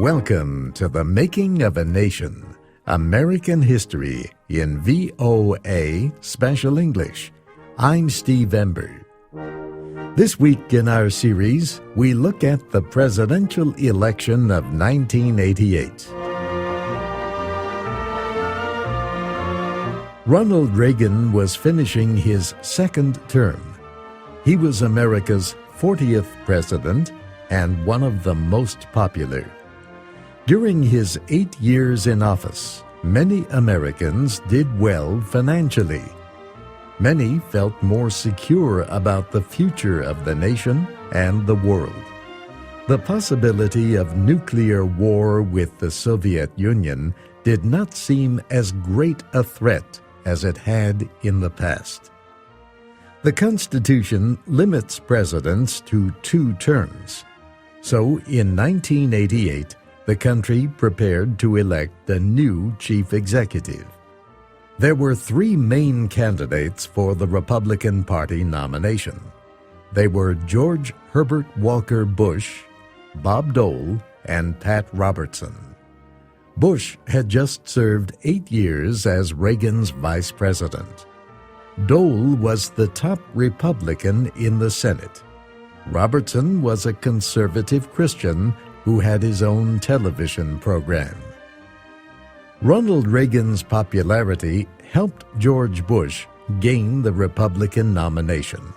Welcome to The Making of a Nation, American History in VOA Special English. I'm Steve Ember. This week in our series, we look at the presidential election of 1988. Ronald Reagan was finishing his second term. He was America's 40th president and one of the most popular. During his 8 years in office, many Americans did well financially. Many felt more secure about the future of the nation and the world. The possibility of nuclear war with the Soviet Union did not seem as great a threat as it had in the past. The Constitution limits presidents to 2 terms. So in 1988, the country prepared to elect a new chief executive. There were 3 main candidates for the Republican Party nomination. They were George Herbert Walker Bush, Bob Dole, and Pat Robertson. Bush had just served 8 years as Reagan's vice president. Dole was the top Republican in the Senate. Robertson was a conservative Christian who had his own television program. Ronald Reagan's popularity helped George Bush gain the Republican nomination.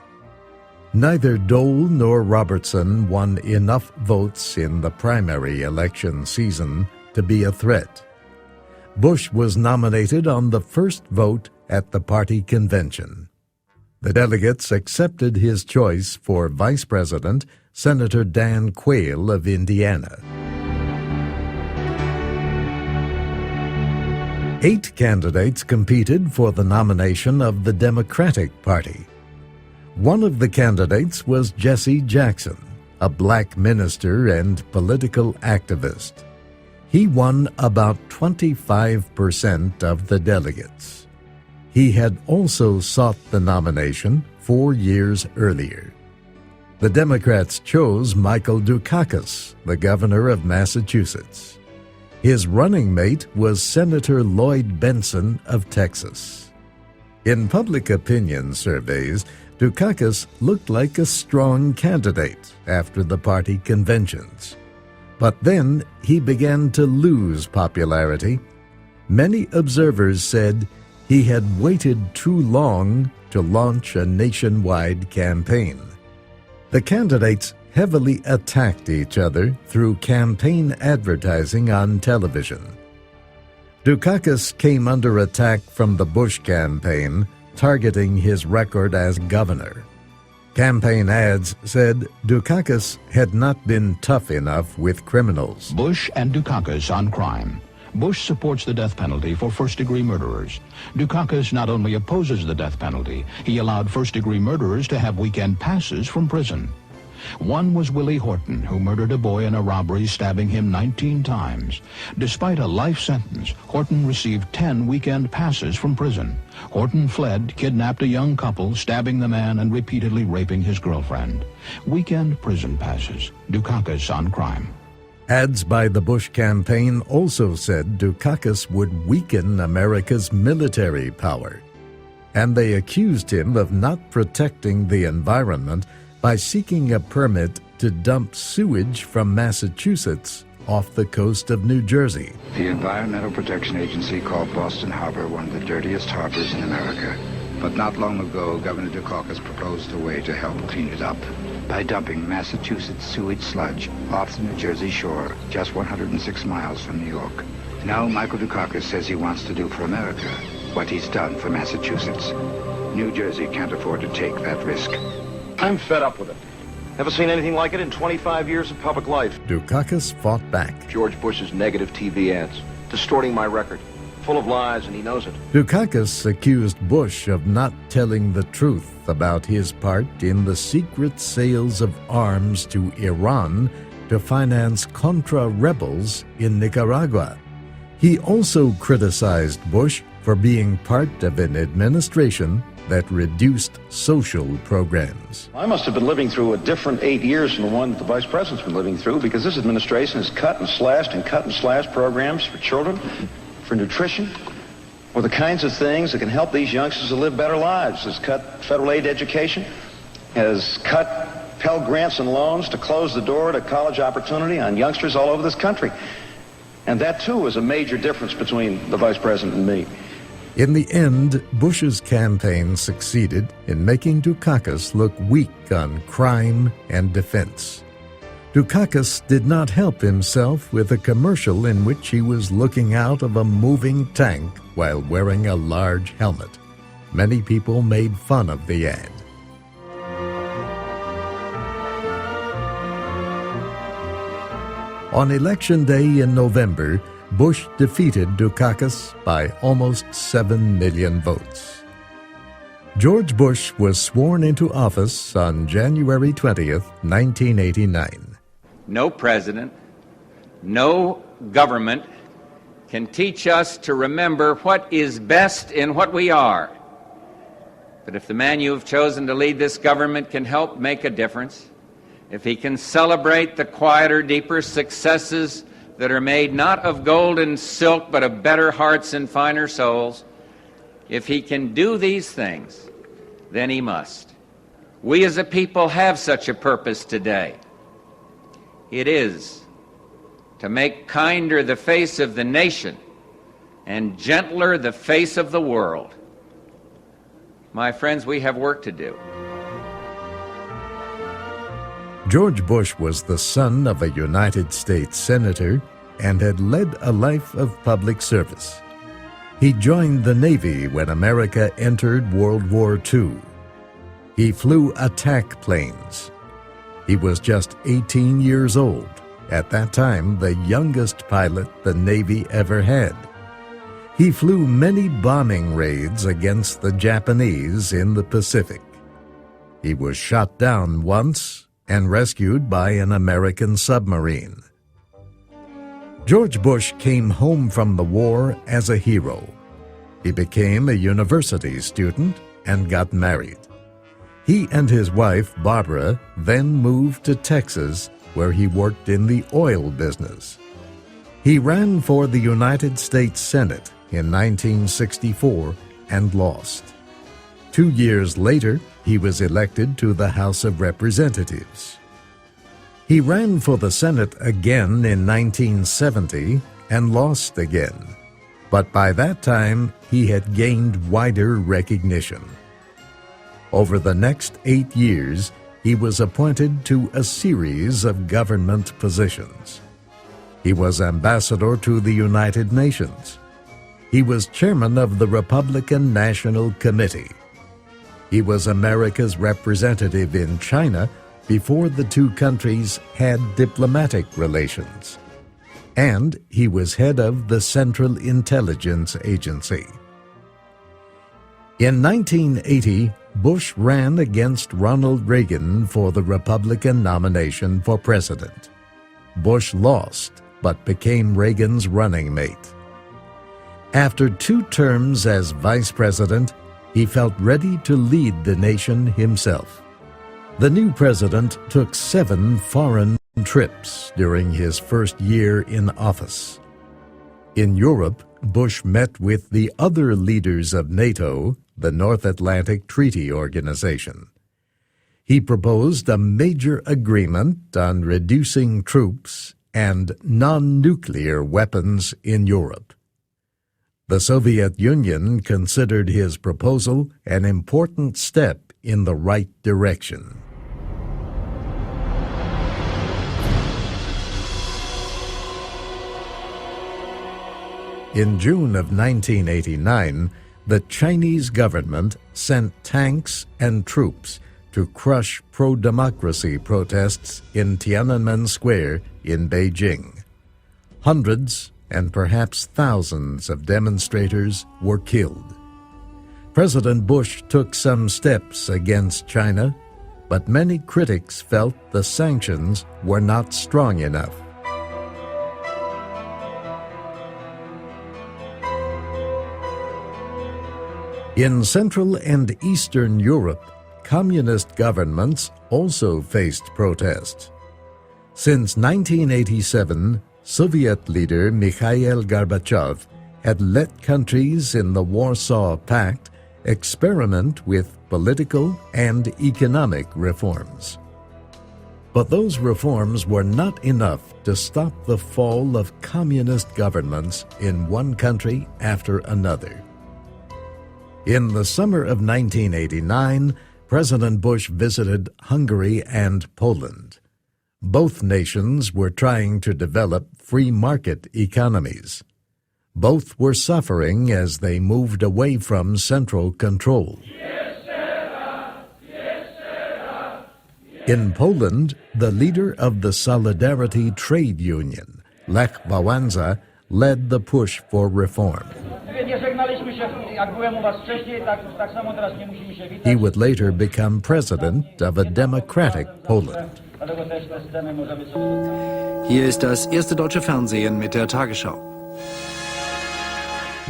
Neither Dole nor Robertson won enough votes in the primary election season to be a threat. Bush was nominated on the first vote at the party convention. The delegates accepted his choice for vice president, Senator Dan Quayle of Indiana. 8 candidates competed for the nomination of the Democratic Party. One of the candidates was Jesse Jackson, a black minister and political activist. He won about 25% of the delegates. He had also sought the nomination 4 years earlier. The Democrats chose Michael Dukakis, the governor of Massachusetts. His running mate was Senator Lloyd Bentsen of Texas. In public opinion surveys, Dukakis looked like a strong candidate after the party conventions. But then he began to lose popularity. Many observers said he had waited too long to launch a nationwide campaign. The candidates heavily attacked each other through campaign advertising on television. Dukakis came under attack from the Bush campaign, targeting his record as governor. Campaign ads said Dukakis had not been tough enough with criminals. Bush and Dukakis on crime. Bush supports the death penalty for first-degree murderers. Dukakis not only opposes the death penalty, he allowed first-degree murderers to have weekend passes from prison. One was Willie Horton, who murdered a boy in a robbery, stabbing him 19 times. Despite a life sentence, Horton received 10 weekend passes from prison. Horton fled, kidnapped a young couple, stabbing the man and repeatedly raping his girlfriend. Weekend prison passes. Dukakis on crime. Ads by the Bush campaign also said Dukakis would weaken America's military power. And they accused him of not protecting the environment by seeking a permit to dump sewage from Massachusetts off the coast of New Jersey. The Environmental Protection Agency called Boston Harbor one of the dirtiest harbors in America. But not long ago, Governor Dukakis proposed a way to help clean it up by dumping Massachusetts sewage sludge off the New Jersey shore, just 106 miles from New York. Now Michael Dukakis says he wants to do for America what he's done for Massachusetts. New Jersey can't afford to take that risk. I'm fed up with it. Never seen anything like it in 25 years of public life. Dukakis fought back. George Bush's negative TV ads, distorting my record, full of lies, and he knows it. Dukakis accused Bush of not telling the truth about his part in the secret sales of arms to Iran to finance Contra rebels in Nicaragua. He also criticized Bush for being part of an administration that reduced social programs. I must have been living through a different 8 years from the one that the Vice President's been living through, because this administration has cut and slashed programs for children, for nutrition, for the kinds of things that can help these youngsters to live better lives. Has cut federal aid to education, has cut Pell Grants and loans to close the door to college opportunity on youngsters all over this country. And that, too, is a major difference between the Vice President and me. In the end, Bush's campaign succeeded in making Dukakis look weak on crime and defense. Dukakis did not help himself with a commercial in which he was looking out of a moving tank while wearing a large helmet. Many people made fun of the ad. On Election Day in November, Bush defeated Dukakis by almost 7 million votes. George Bush was sworn into office on January 20th, 1989. No president, no government can teach us to remember what is best in what we are. But if the man you have chosen to lead this government can help make a difference, if he can celebrate the quieter, deeper successes that are made not of gold and silk, but of better hearts and finer souls, if he can do these things, then he must. We as a people have such a purpose today. It is to make kinder the face of the nation and gentler the face of the world. My friends, we have work to do. George Bush was the son of a United States senator and had led a life of public service. He joined the Navy when America entered World War II. He flew attack planes. He was just 18 years old, at that time the youngest pilot the Navy ever had. He flew many bombing raids against the Japanese in the Pacific. He was shot down once and rescued by an American submarine. George Bush came home from the war as a hero. He became a university student and got married. He and his wife, Barbara, then moved to Texas, where he worked in the oil business. He ran for the United States Senate in 1964 and lost. 2 years later, he was elected to the House of Representatives. He ran for the Senate again in 1970 and lost again, but by that time he had gained wider recognition. Over the next 8 years, he was appointed to a series of government positions. He was ambassador to the United Nations. He was chairman of the Republican National Committee. He was America's representative in China before the two countries had diplomatic relations. And he was head of the Central Intelligence Agency. In 1980, Bush ran against Ronald Reagan for the Republican nomination for president. Bush lost, but became Reagan's running mate. After 2 terms as vice president, he felt ready to lead the nation himself. The new president took 7 foreign trips during his first year in office. In Europe, Bush met with the other leaders of NATO, the North Atlantic Treaty Organization. He proposed a major agreement on reducing troops and non-nuclear weapons in Europe. The Soviet Union considered his proposal an important step in the right direction. In June of 1989, the Chinese government sent tanks and troops to crush pro-democracy protests in Tiananmen Square in Beijing. Hundreds and perhaps thousands of demonstrators were killed. President Bush took some steps against China, but many critics felt the sanctions were not strong enough. In Central and Eastern Europe, communist governments also faced protests. Since 1987, Soviet leader Mikhail Gorbachev had let countries in the Warsaw Pact experiment with political and economic reforms. But those reforms were not enough to stop the fall of communist governments in one country after another. In the summer of 1989, President Bush visited Hungary and Poland. Both nations were trying to develop free market economies. Both were suffering as they moved away from central control. In Poland, the leader of the Solidarity Trade Union, Lech Wałęsa, led the push for reform. He would later become president of a democratic Poland. Hier ist das erste deutsche Fernsehen mit der Tagesschau.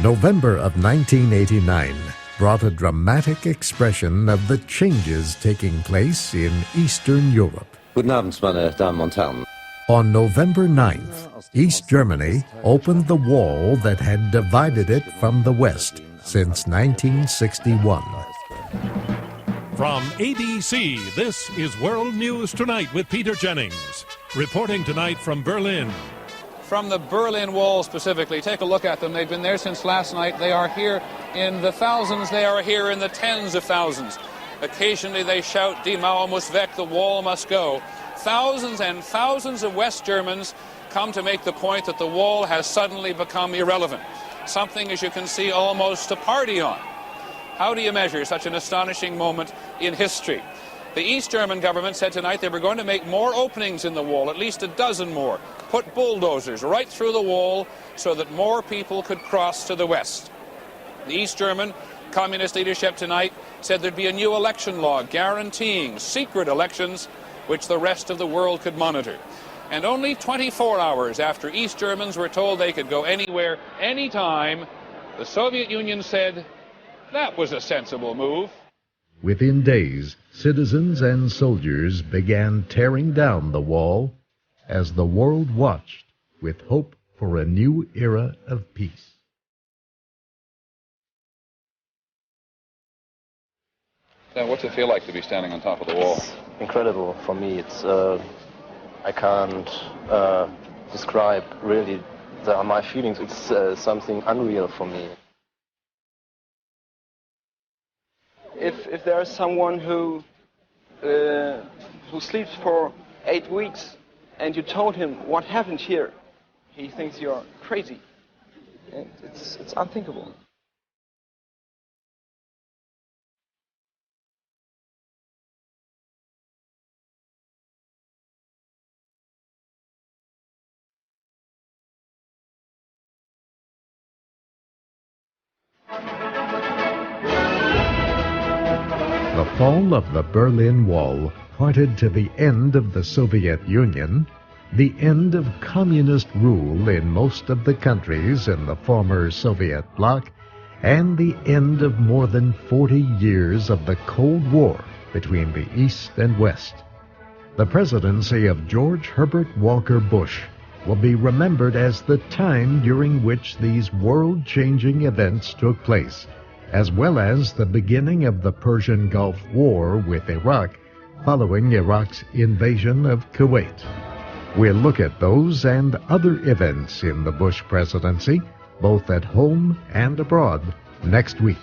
November of 1989 brought a dramatic expression of the changes taking place in Eastern Europe. Guten Abend, meine Damen und Herren. On November 9th, East Germany opened the wall that had divided it from the West since 1961. From ABC, this is World News Tonight with Peter Jennings. Reporting tonight from Berlin. From the Berlin Wall specifically, take a look at them. They've been there since last night. They are here in the thousands. They are here in the tens of thousands. Occasionally they shout, Die Mauer muss weg, the wall must go. Thousands and thousands of West Germans come to make the point that the wall has suddenly become irrelevant. Something, as you can see, almost to party on. How do you measure such an astonishing moment in history? The East German government said tonight they were going to make more openings in the wall, at least a dozen more, put bulldozers right through the wall so that more people could cross to the west. The East German communist leadership tonight said there'd be a new election law guaranteeing secret elections which the rest of the world could monitor. And only 24 hours after East Germans were told they could go anywhere, anytime, the Soviet Union said that was a sensible move. Within days, citizens and soldiers began tearing down the wall as the world watched with hope for a new era of peace. Now, what's it feel like to be standing on top of the wall? It's incredible for me. It's I can't describe really my feelings. It's something unreal for me. If there is someone who sleeps for 8 weeks and you told him what happened here, he thinks you're crazy. It's unthinkable. The fall of the Berlin Wall pointed to the end of the Soviet Union, the end of communist rule in most of the countries in the former Soviet bloc, and the end of more than 40 years of the Cold War between the East and West. The presidency of George Herbert Walker Bush will be remembered as the time during which these world-changing events took place, as well as the beginning of the Persian Gulf War with Iraq following Iraq's invasion of Kuwait. We'll look at those and other events in the Bush presidency, both at home and abroad, next week.